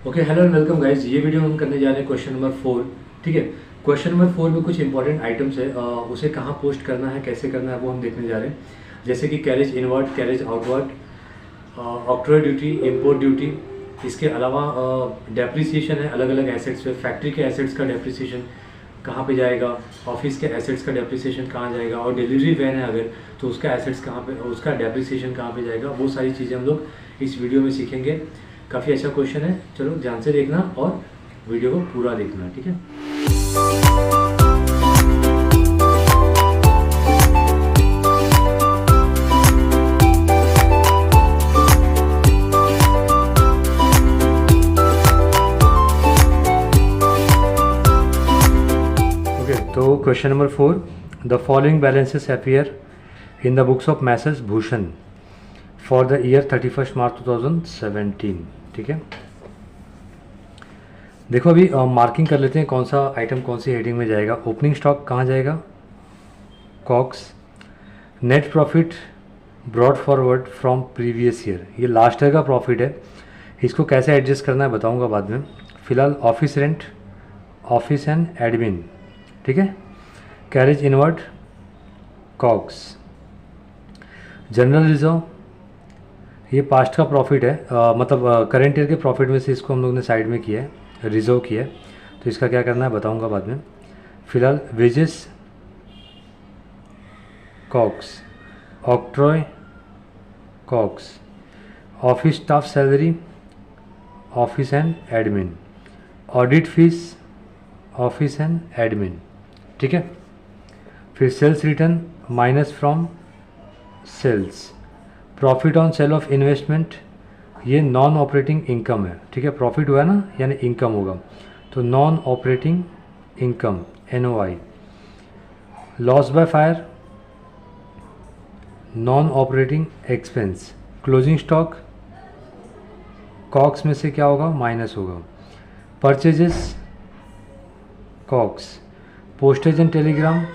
Okay, hello and welcome guys. ये video हम करने जा रहे हैं क्वेश्चन नंबर 4। ठीक है। क्वेश्चन नंबर 4 में कुछ इंपॉर्टेंट आइटम्स है, उसे कहाँ पोस्ट करना है, कैसे करना है, वो हम देखने जा रहे हैं। जैसे कि carriage inward, carriage outward, octroi duty, import duty. इसके अलावा डेप्रिसिएशन है अलग अलग एसेट्स पे। फैक्ट्री के एसेट्स का डेप्रिसिएशन कहाँ पे जाएगा, ऑफिस के एसेट्स का डेप्रिसिएशन कहाँ जाएगा, और डिलीवरी वैन है अगर तो उसका एसेट्स कहाँ पे, उसका डेप्रिसिएशन कहाँ पे जाएगा, वो सारी चीज़ें हम लोग इस वीडियो में सीखेंगे। काफ़ी अच्छा क्वेश्चन है, चलो ध्यान से देखना और वीडियो को पूरा देखना। ठीक है। ओके, तो question number 4, the following balances appear in the books of message Bhushan for the year 31 मार्च 2017। ठीक है। देखो अभी मार्किंग कर लेते हैं कौन सा आइटम कौन सी हेडिंग में जाएगा। ओपनिंग स्टॉक कहाँ जाएगा, COGS. Net profit brought forward from previous year, ये लास्ट ईयर का प्रॉफिट है, इसको कैसे एडजस्ट करना है बताऊंगा बाद में। फिलहाल office rent, office and admin. ठीक है। Carriage inward, COGS. General reserve, ये पास्ट का प्रॉफिट है, मतलब करेंट ईयर के प्रॉफिट में से इसको हम लोग ने साइड में किया है, रिजर्व किया है, तो इसका क्या करना है बताऊंगा बाद में। फिलहाल wages, COGS. Octroi, COGS. Office staff salary, office and admin. Audit fees, office and admin. ठीक है। फिर sales return minus from sales. Profit on sale of investment, ये नॉन ऑपरेटिंग इनकम है। ठीक है। प्रॉफिट हुआ ना, यानी इनकम होगा, तो non operating income, NOI। Loss by fire, non operating expense. Closing stock, COGS में से क्या होगा, माइनस होगा। Purchases, COGS. Postage and telegram,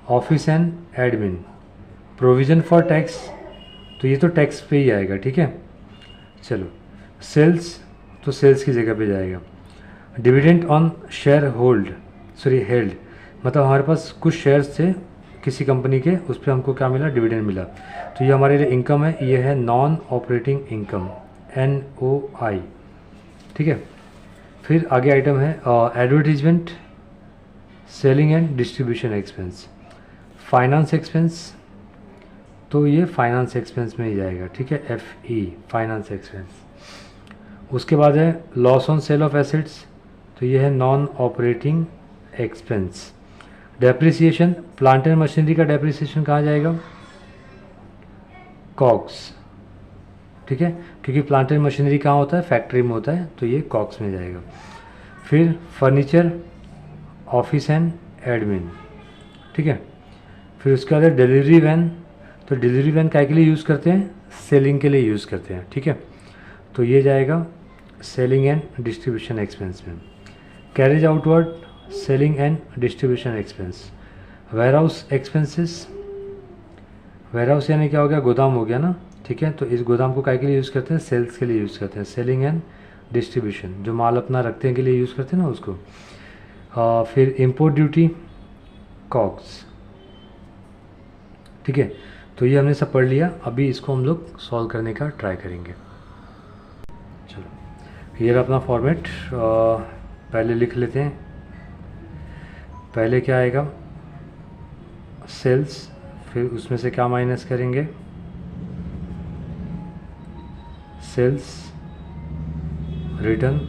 office and admin. Provision for tax, तो ये तो टैक्स पे ही आएगा। ठीक है। चलो, सेल्स, तो सेल्स की जगह पे जाएगा। डिविडेंड ऑन शेयर हेल्ड, मतलब हमारे पास कुछ शेयर्स थे किसी कंपनी के, उस पर हमको क्या मिला, डिविडेंड मिला, तो ये हमारे लिए इनकम है, ये है नॉन ऑपरेटिंग इनकम, NOI। ठीक है। फिर आगे आइटम है advertisement, selling and distribution expense. Finance expense, तो ये फाइनेंस एक्सपेंस में ही जाएगा। ठीक है। FE, finance expense. उसके बाद है loss on sale of assets, तो ये है non operating expense. Depreciation, plant and machinery का डेप्रिसिएशन कहाँ जाएगा, कॉक्स। ठीक है, क्योंकि प्लांट एंड मशीनरी कहाँ होता है, फैक्ट्री में होता है, तो ये कॉक्स में जाएगा। फिर फर्नीचर, ऑफिस एंड एडमिन। ठीक है। फिर उसके बाद डिलीवरी वैन, तो डिलीवरी वैन क्या के लिए यूज़ करते हैं, सेलिंग के लिए यूज़ करते हैं। ठीक है, तो ये जाएगा सेलिंग एंड डिस्ट्रीब्यूशन एक्सपेंस में। Carriage outward, selling and distribution expense. Warehouse expenses, warehouse यानी क्या हो गया, गोदाम हो गया ना। ठीक है, तो इस गोदाम को क्या के लिए यूज़ करते हैं, सेल्स के लिए यूज़ करते हैं, सेलिंग एंड डिस्ट्रीब्यूशन, जो माल अपना रखते हैं के लिए यूज़ करते हैं ना उसको। फिर इम्पोर्ट ड्यूटी, कॉक्स। ठीक है, तो ये हमने सब पढ़ लिया। अभी इसको हम लोग सॉल्व करने का ट्राई करेंगे। चलो, ये अपना फॉर्मेट पहले लिख लेते हैं। पहले क्या आएगा, सेल्स, फिर उसमें से क्या माइनस करेंगे, सेल्स रिटर्न,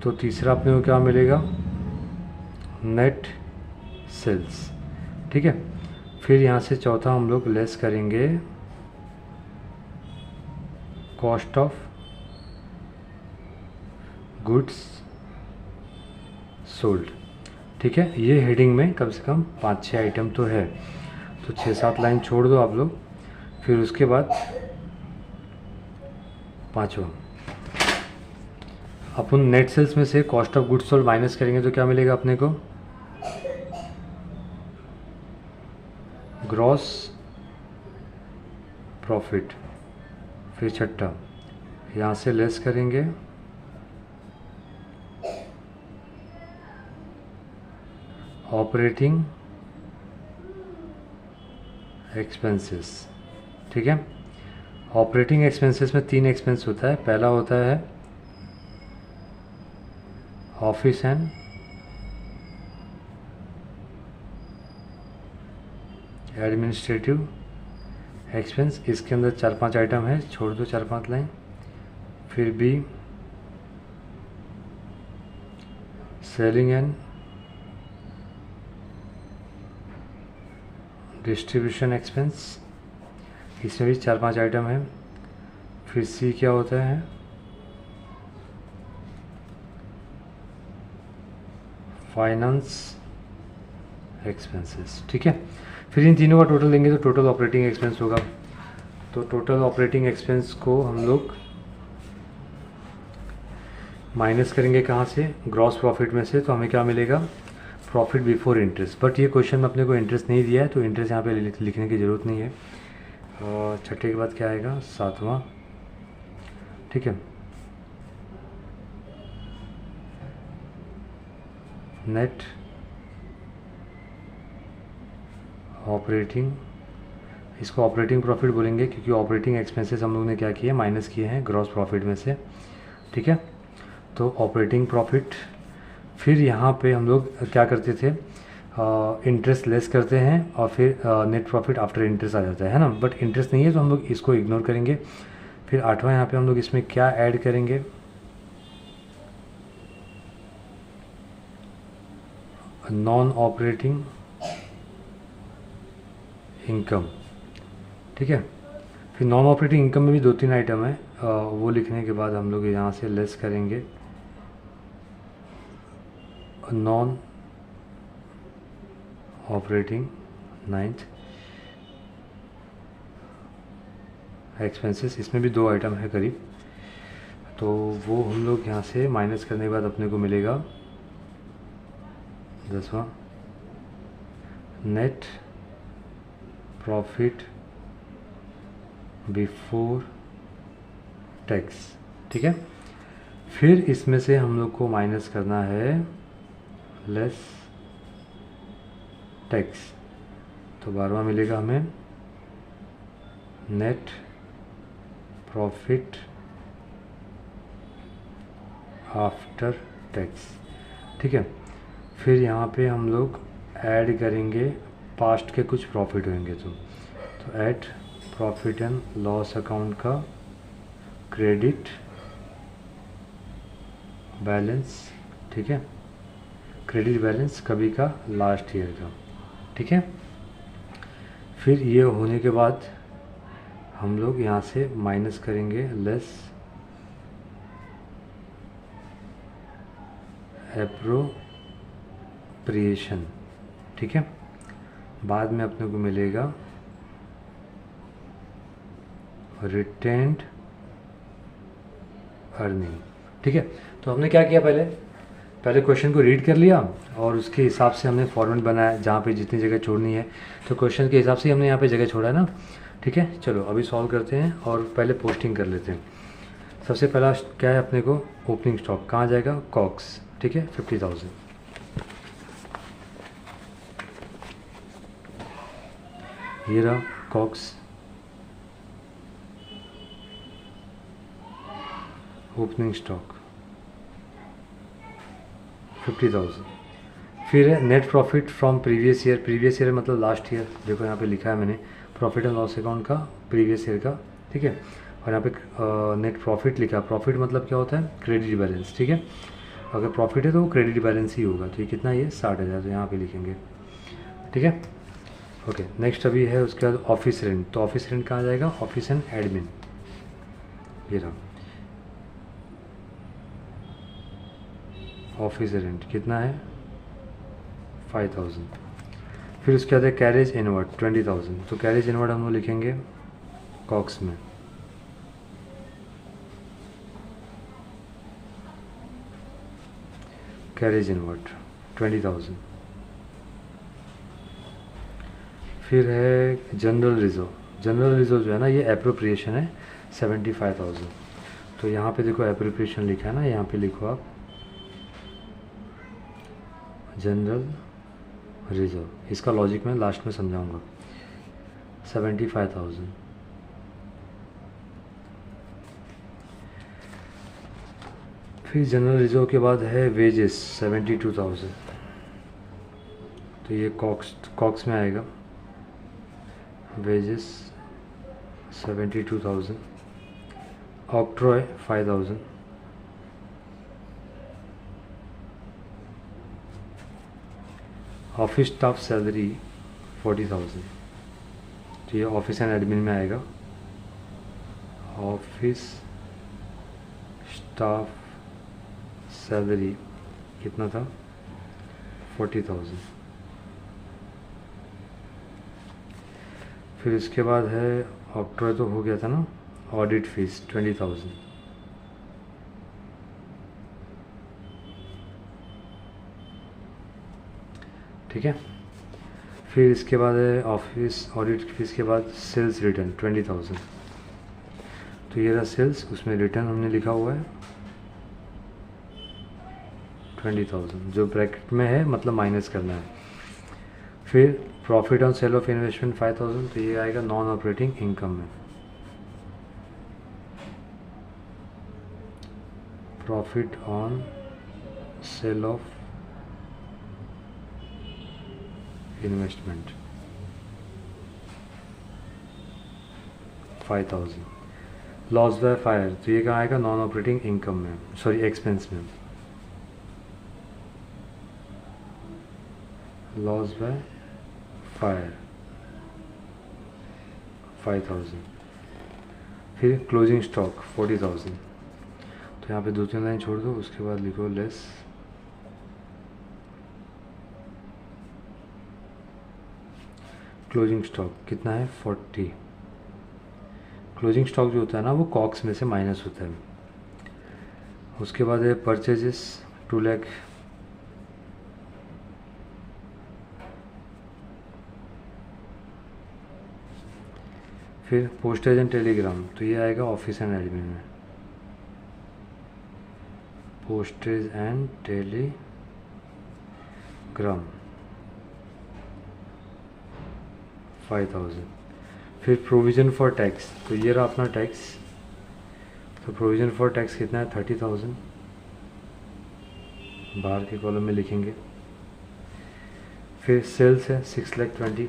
तो तीसरा अपने को क्या मिलेगा, नेट सेल्स। ठीक है। फिर यहाँ से चौथा हम लोग लेस करेंगे कॉस्ट ऑफ गुड्स सोल्ड। ठीक है, ये हेडिंग में कम से कम 5-6 आइटम तो है, तो 6-7 लाइन छोड़ दो आप लोग। फिर उसके बाद पाँचवा, अपन नेट सेल्स में से cost of goods sold minus करेंगे तो क्या मिलेगा अपने को, ग्रॉस प्रॉफिट। फिर छठा यहाँ से लेस करेंगे ऑपरेटिंग एक्सपेंसेस। ठीक है, ऑपरेटिंग एक्सपेंसेस में 3 एक्सपेंस होता है। पहला होता है ऑफिस एंड एडमिनिस्ट्रेटिव एक्सपेंस। इसके अंदर 4-5 आइटम है, छोड़ दो 4-5 लाइन। फिर भी सेलिंग एंड डिस्ट्रीब्यूशन एक्सपेंस, इसमें भी 4-5 आइटम है। फिर सी क्या होता है, फाइनेंस एक्सपेंसेस। ठीक है, फिर इन तीनों का टोटल लेंगे तो टोटल ऑपरेटिंग एक्सपेंस होगा। तो टोटल ऑपरेटिंग एक्सपेंस को हम लोग माइनस करेंगे कहाँ से, ग्रॉस प्रॉफिट में से। तो हमें क्या मिलेगा, प्रॉफिट बिफोर इंटरेस्ट। बट ये क्वेश्चन में अपने को इंटरेस्ट नहीं दिया है, तो इंटरेस्ट यहाँ पे लिखने की ज़रूरत नहीं है। और छठे के बाद क्या आएगा, 7वां। ठीक है, नेट ऑपरेटिंग, इसको ऑपरेटिंग प्रॉफिट बोलेंगे क्योंकि ऑपरेटिंग एक्सपेंसेस हम लोग ने क्या किए, माइनस किए हैं ग्रॉस प्रॉफिट में से। ठीक है, तो ऑपरेटिंग प्रॉफिट। फिर यहाँ पे हम लोग क्या करते थे, इंटरेस्ट लेस करते हैं और फिर नेट प्रॉफिट आफ्टर इंटरेस्ट आ जाता है ना। बट इंटरेस्ट नहीं है तो हम लोग इसको इग्नोर करेंगे। फिर 8वां यहाँ पे हम लोग इसमें क्या ऐड करेंगे, नॉन ऑपरेटिंग इनकम। ठीक है, फिर नॉन ऑपरेटिंग इनकम में भी 2-3 आइटम है, वो लिखने के बाद हम लोग यहाँ से लेस करेंगे नॉन ऑपरेटिंग 9th एक्सपेंसेस। इसमें भी 2 आइटम है करीब, तो वो हम लोग यहाँ से माइनस करने के बाद अपने को मिलेगा 10वां, नेट प्रॉफिट बिफोर टैक्स। ठीक है, फिर इसमें से हम लोग को माइनस करना है लेस टैक्स। तो 12वां मिलेगा हमें नेट प्रॉफिट आफ्टर टैक्स। ठीक है, फिर यहाँ पे हम लोग ऐड करेंगे पास्ट के कुछ प्रॉफिट होंगे तो add profit and loss account का क्रेडिट बैलेंस। ठीक है, क्रेडिट बैलेंस कभी का लास्ट ईयर का। ठीक है, फिर ये होने के बाद हम लोग यहाँ से माइनस करेंगे लेस एप्रोप्रिएशन। ठीक है, बाद में अपने को मिलेगा रिटेन्ड अर्निंग। ठीक है, तो हमने क्या किया, पहले क्वेश्चन को रीड कर लिया और उसके हिसाब से हमने फॉर्मेट बनाया जहाँ पे जितनी जगह छोड़नी है। तो क्वेश्चन के हिसाब से हमने यहाँ पे जगह छोड़ा है ना। ठीक है, चलो अभी सॉल्व करते हैं और पहले पोस्टिंग कर लेते हैं। सबसे पहला क्या है अपने को, ओपनिंग स्टॉक कहाँ जाएगा, कॉक्स। ठीक है, 50,000। ये रहा कॉक्स, ओपनिंग स्टॉक 50,000। फिर है net profit from previous year. Previous year मतलब लास्ट ईयर, देखो यहाँ पे लिखा है मैंने प्रॉफिट एंड लॉस अकाउंट का प्रीवियस ईयर का। ठीक है, और यहाँ पे नेट प्रॉफिट लिखा। प्रॉफिट मतलब क्या होता है, क्रेडिट बैलेंस। ठीक है, अगर प्रॉफिट है तो वो क्रेडिट बैलेंस ही होगा। तो ये कितना, ये 60,000, तो यहाँ पे लिखेंगे। ठीक है, ओके। नेक्स्ट अभी है उसके बाद ऑफिस रेंट। तो ऑफिस रेंट कहाँ जाएगा, ऑफिस एंड एडमिन। ये रहा ऑफिस रेंट, कितना है 5,000। फिर उसके बाद है कैरेज इनवर्ड 20,000। तो कैरेज इनवर्ड हम लोग लिखेंगे कॉक्स में। Carriage inward 20,000। फिर है जनरल रिजर्व। जनरल रिजर्व जो है ना, ये एप्रोप्रिएशन है 75,000। तो यहाँ पे देखो एप्रोप्रिएशन लिखा है ना, यहाँ पे लिखो आप जनरल रिजर्व, इसका लॉजिक मैं लास्ट में समझाऊंगा। 75,000। फिर जनरल रिजर्व के बाद है वेजेस 72,000, तो ये कॉक्स में आएगा। Wages 72,000। Octroi 5,000। Office staff salary 40,000, तो ये ऑफिस एंड एडमिन में आएगा। ऑफिस स्टाफ सैलरी कितना था? 40,000। फिर इसके बाद है ऑक्ट्रॉय तो हो गया था ना, ऑडिट फीस 20,000। ठीक है। फिर इसके बाद है ऑफिस ऑडिट फीस के बाद सेल्स रिटर्न 20,000, तो ये रहा सेल्स, उसमें रिटर्न हमने लिखा हुआ है 20,000, जो ब्रैकेट में है मतलब माइनस करना है। फिर profit on sale of investment 5,000, तो ये आएगा नॉन ऑपरेटिंग इनकम में। Profit on sale of investment 5,000। Loss by fire, तो ये कहाँ आएगा? नॉन ऑपरेटिंग इनकम में, सॉरी एक्सपेंस में। Loss by fire 5,000। फिर क्लोजिंग स्टॉक 40,000, तो यहाँ पे 2-3 लाइन छोड़ दो, उसके बाद लिखो लेस क्लोजिंग स्टॉक कितना है? 40। क्लोजिंग स्टॉक जो होता है ना वो कॉक्स में से माइनस होता है। उसके बाद है परचेजेस 2 लाख। फिर पोस्टेज एंड टेलीग्राम, तो ये आएगा ऑफिस एंड एडमिन में। Postage and Telegram 5,000। फिर प्रोविज़न फॉर टैक्स, तो ये रहा अपना टैक्स, तो प्रोविज़न फॉर टैक्स कितना है? 30,000, बाहर के कॉलम में लिखेंगे। फिर सेल्स है 6,20,000।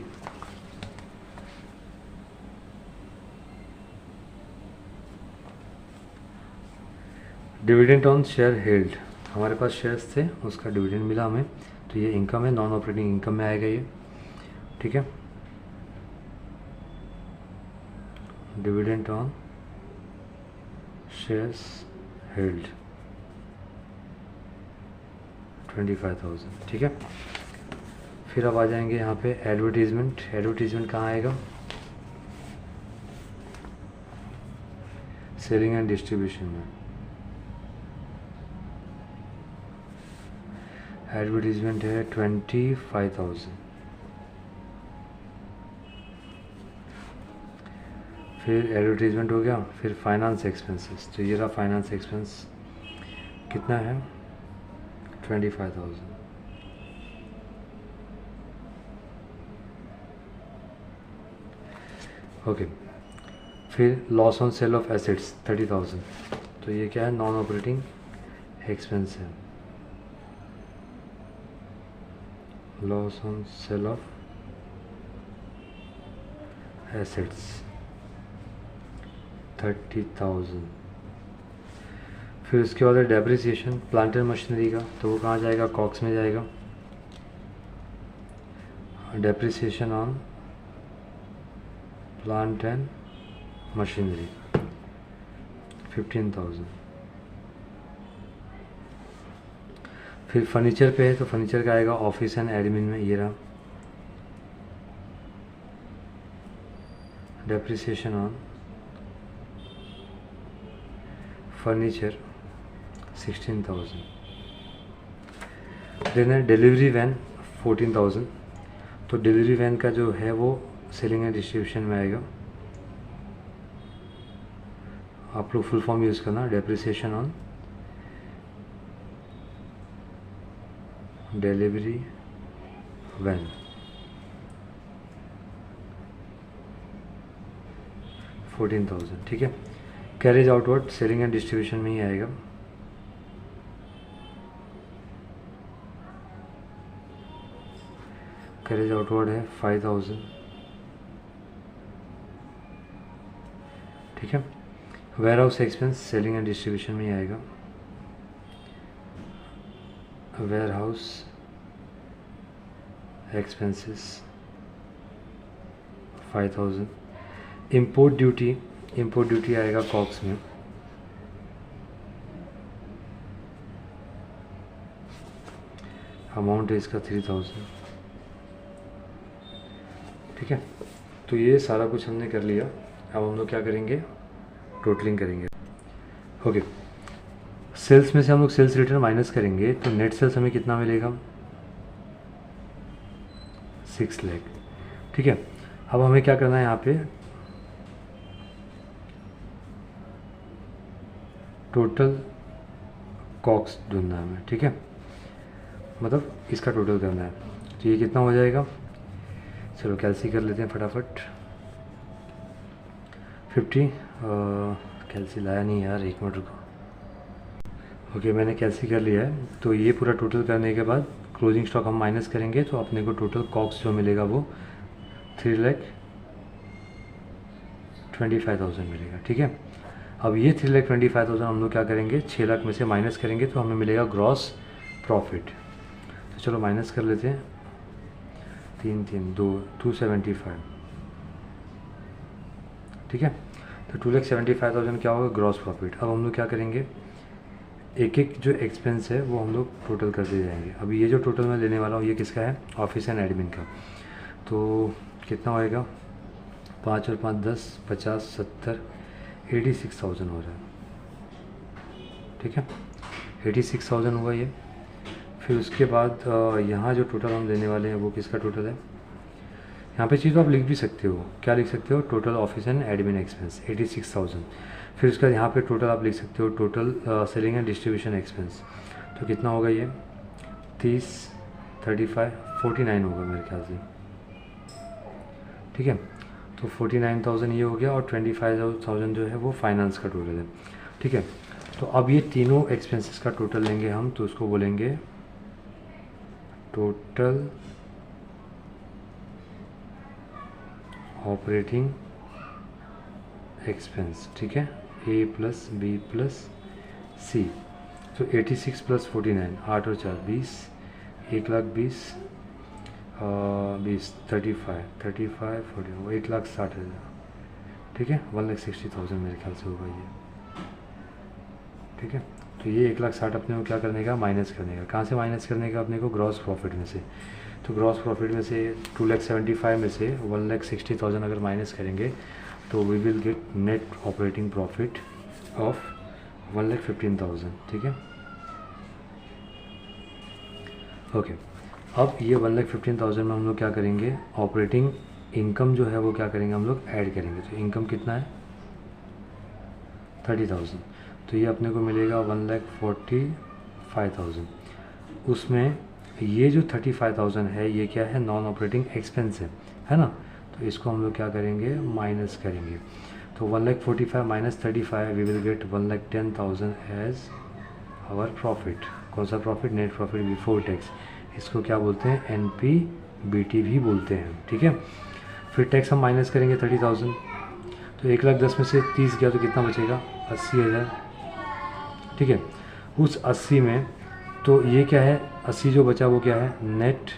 डिविडेंड ऑन शेयर हेल्ड, हमारे पास शेयर्स थे, उसका डिविडेंड मिला हमें, तो ये इनकम है, नॉन ऑपरेटिंग इनकम में आएगा ये। ठीक है। Dividend on shares held 25,000। ठीक है। फिर अब आ जाएंगे यहाँ पे एडवर्टीजमेंट। एडवर्टीजमेंट कहाँ आएगा? सेलिंग एंड डिस्ट्रीब्यूशन में। एडवर्टीजमेंट है 25,000। फिर एडवर्टीजमेंट हो गया। फिर फाइनेंस एक्सपेंसेस, तो ये रहा फाइनेंस एक्सपेंस कितना है? 25,000। ओके। फिर loss on sale of assets 30,000, तो ये क्या है? नॉन ऑपरेटिंग एक्सपेंस है। Loss on sale of assets 30,000। फिर उसके बाद है डेप्रिसिएशन प्लांट एंड मशीनरी का, तो वो कहाँ जाएगा? कॉक्स में जाएगा। Depreciation on plant and machinery 15,000। फिर फर्नीचर पे है, तो फर्नीचर का आएगा ऑफिस एंड एडमिन में, ये रहा। Depreciation on furniture 16,000। देन है डिलीवरी वैन 14,000, तो डिलीवरी वैन का जो है वो सेलिंग एंड डिस्ट्रीब्यूशन में आएगा। आप लोग फुल फॉर्म यूज़ करना, डेप्रिसिएशन ऑन डिलीवरी व्हेन 14,000, ठीक है। Carriage outward selling and distribution में ही आएगा। कैरेज आउटवर्ड है 5,000, ठीक है। Warehouse expense selling and distribution में ही आएगा। Warehouse expenses 5,000। Import duty आएगा कॉक्स में, अमाउंट है इसका 3,000, ठीक है। तो ये सारा कुछ हमने कर लिया। अब हम लोग क्या करेंगे, टोटलिंग करेंगे। ओके, सेल्स में से हम लोग सेल्स रिटर्न माइनस करेंगे तो नेट सेल्स हमें कितना मिलेगा, 6 लाख, ठीक है। अब हमें क्या करना है, यहाँ पे टोटल कॉक्स ढूंढना है हमें, ठीक है। मतलब इसका टोटल करना है। तो ये कितना हो जाएगा, चलो कैलसी कर लेते हैं फटाफट। 50 कैलसी लाया नहीं यार, 1 मिनट रुको। ओके, मैंने कैलसी कर लिया है। तो ये पूरा टोटल करने के बाद क्लोजिंग स्टॉक हम माइनस करेंगे तो अपने को टोटल कॉक्स जो मिलेगा वो 3,25,000 मिलेगा, ठीक है। अब ये 3,25,000 हम लोग क्या करेंगे, 6 लाख में से माइनस करेंगे तो हमें मिलेगा ग्रॉस प्रॉफिट। तो चलो माइनस कर लेते हैं, 275, ठीक है। तो 2,75,000 क्या होगा, ग्रॉस प्रॉफिट। अब हम लोग क्या करेंगे, एक एक जो एक्सपेंस है वो हम लोग टोटल करते जाएंगे। अभी ये जो टोटल मैं लेने वाला हूँ ये किसका है, ऑफिस एंड एडमिन का। तो कितना होएगा, 5 और 5 10, 50 70, 86,000 हो रहा है, ठीक है। 86,000 हुआ ये। फिर उसके बाद यहाँ जो टोटल हम लेने वाले हैं वो किसका टोटल है, यहाँ पे चीज़ तो आप लिख भी सकते हो, क्या लिख सकते हो, total office and admin expense 86,000। फिर उसका यहाँ पे टोटल आप लिख सकते हो total selling and distribution expense. तो कितना होगा ये, 30 35 49 होगा मेरे ख्याल से, ठीक है। तो 49,000 ये हो गया और 25,000 जो है वो फाइनेंस का टोटल है, ठीक है। तो अब ये तीनों एक्सपेंसेस का टोटल लेंगे हम, तो उसको बोलेंगे टोटल ऑपरेटिंग एक्सपेंस, ठीक है, A plus B plus C। तो 86 प्लस 49, 8 और 4 20, 1,20,000, 20 35 35 40, 1,60,000, ठीक है। 1,60,000 मेरे ख्याल से होगा ये, ठीक है। तो ये 1,60,000 अपने को क्या करने का, माइनस करने का। कहाँ से माइनस करने का, अपने को ग्रॉस प्रॉफिट में से। तो ग्रॉस प्रॉफिट में से 2,75,000 में से 1,60,000 अगर माइनस करेंगे तो we will get net operating profit of 1,15,000, ठीक है। ओके, अब ये 1,15,000 में हम लोग क्या करेंगे, ऑपरेटिंग इनकम जो है वो क्या करेंगे, हम लोग ऐड करेंगे। तो इनकम कितना है, 30,000। तो ये अपने को मिलेगा 1,45,000। उसमें ये जो 35,000 है ये क्या है, नॉन ऑपरेटिंग एक्सपेंस है ना। तो इसको हम लोग क्या करेंगे, माइनस करेंगे। तो 1,45,000 minus 35 we will get 1,10,000 as our profit. कौन सा profit, net profit before tax. इसको क्या बोलते हैं, NPBT भी बोलते हैं, ठीक है। फिर टैक्स हम माइनस करेंगे 30,000। तो 1,10,000 में से 30 गया तो कितना बचेगा, 80,000, ठीक है। उस 80 में तो ये क्या है, 80 जो बचा वो क्या है, नेट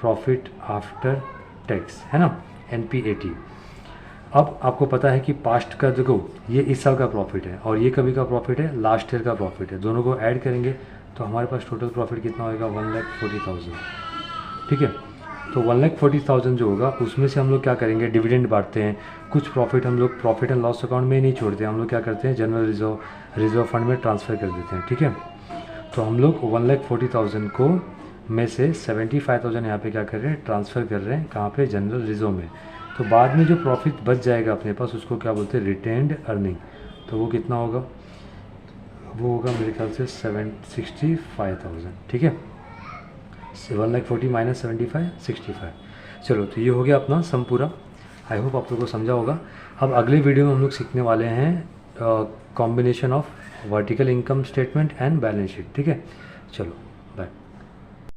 प्रॉफिट आफ्टर टैक्स, है ना, NPAT। अब आपको पता है कि पास्ट का देखो ये इस साल का प्रॉफिट है और ये कभी का प्रॉफिट है, लास्ट ईयर का प्रॉफिट है। दोनों को ऐड करेंगे तो हमारे पास टोटल प्रॉफिट कितना होगा, 1,40,000, ठीक है। तो 1,40,000 जो होगा उसमें से हम लोग क्या करेंगे, डिविडेंड बांटते हैं। कुछ प्रॉफिट हम लोग प्रॉफिट एंड लॉस अकाउंट में ही नहीं छोड़ते, हम लोग क्या करते हैं, जनरल रिजर्व फंड में ट्रांसफ़र कर देते हैं, ठीक है। तो हम लोग 1,40,000 को में से 75,000 यहाँ पे क्या कर रहे हैं, ट्रांसफ़र कर रहे हैं, कहाँ पे, जनरल रिजर्व में। तो बाद में जो प्रॉफिट बच जाएगा अपने पास उसको क्या बोलते हैं, रिटेन्ड अर्निंग। तो वो कितना होगा, वो होगा मेरे ख्याल से 65,000, ठीक है। 1,40,000 माइनस 75, 65। चलो तो ये हो गया अपना सम पूरा। आई होप आप लोगों को समझा होगा। अब अगले वीडियो में हम लोग सीखने वाले हैं combination of vertical income statement and balance sheet, ठीक है। चलो बाय।